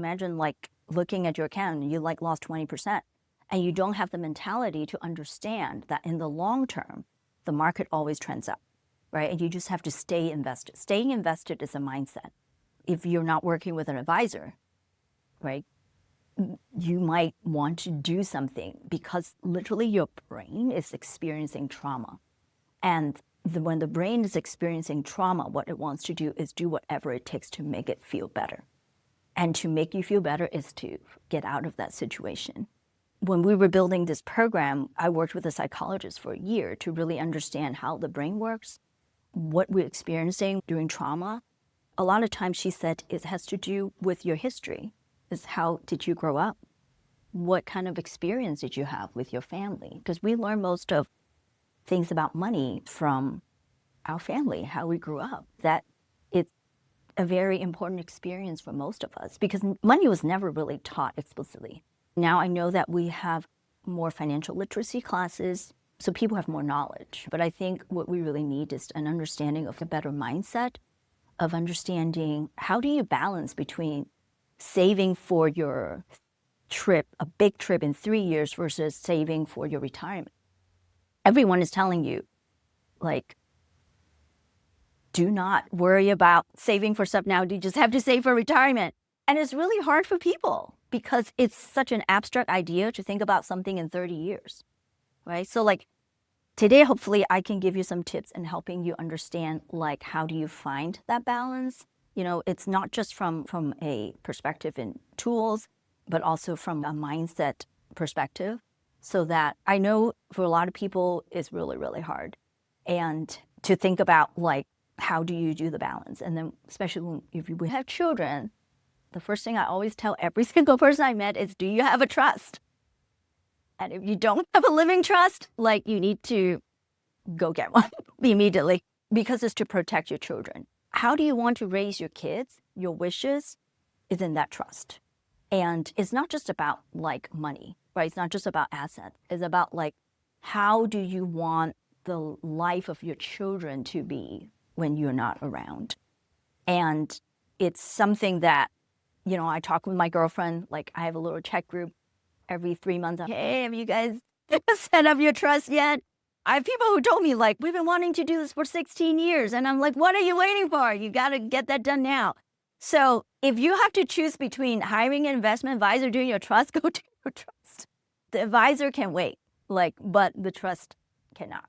imagine like looking at your account and you like lost 20% and you don't have the mentality to understand that in the long term, the market always trends up, right? And you just have to stay invested. Staying invested is a mindset. If you're not working with an advisor, right, you might want to do something because literally your brain is experiencing trauma. And when the brain is experiencing trauma, what it wants to do is do whatever it takes to make it feel better. And to make you feel better is to get out of that situation. When we were building this program, I worked with a psychologist for a year to really understand how the brain works, what we're experiencing during trauma. A lot of times she said it has to do with your history. Is how did you grow up? What kind of experience did you have with your family? Because we learn most of things about money from our family, how we grew up. That it's a very important experience for most of us because money was never really taught explicitly. Now I know that we have more financial literacy classes, so people have more knowledge. But I think what we really need is an understanding of a better mindset, of understanding how do you balance between saving for your trip, a big trip in 3 years versus saving for your retirement. Everyone is telling you, like, do not worry about saving for stuff now. You just have to save for retirement. And it's really hard for people because it's such an abstract idea to think about something in 30 years, right? So like today, hopefully I can give you some tips in helping you understand, like, how do you find that balance? You know, it's not just from a perspective in tools, but also from a mindset perspective. So that I know for a lot of people it's really, really hard. And to think about, like, how do you do the balance? And then especially if you have children, the first thing I always tell every single person I met is, do you have a trust? And if you don't have a living trust, like, you need to go get one immediately because it's to protect your children. How do you want to raise your kids? Your wishes is in that trust. And it's not just about like money, right? It's not just about assets. It's about like, how do you want the life of your children to be when you're not around? And it's something that, you know, I talk with my girlfriend, like I have a little chat group every 3 months. Hey, have you guys set up your trust yet? I have people who told me, like, we've been wanting to do this for 16 years. And I'm like, what are you waiting for? You got to get that done now. So if you have to choose between hiring an investment advisor, doing your trust, go do your trust. The advisor can wait, like, but the trust cannot.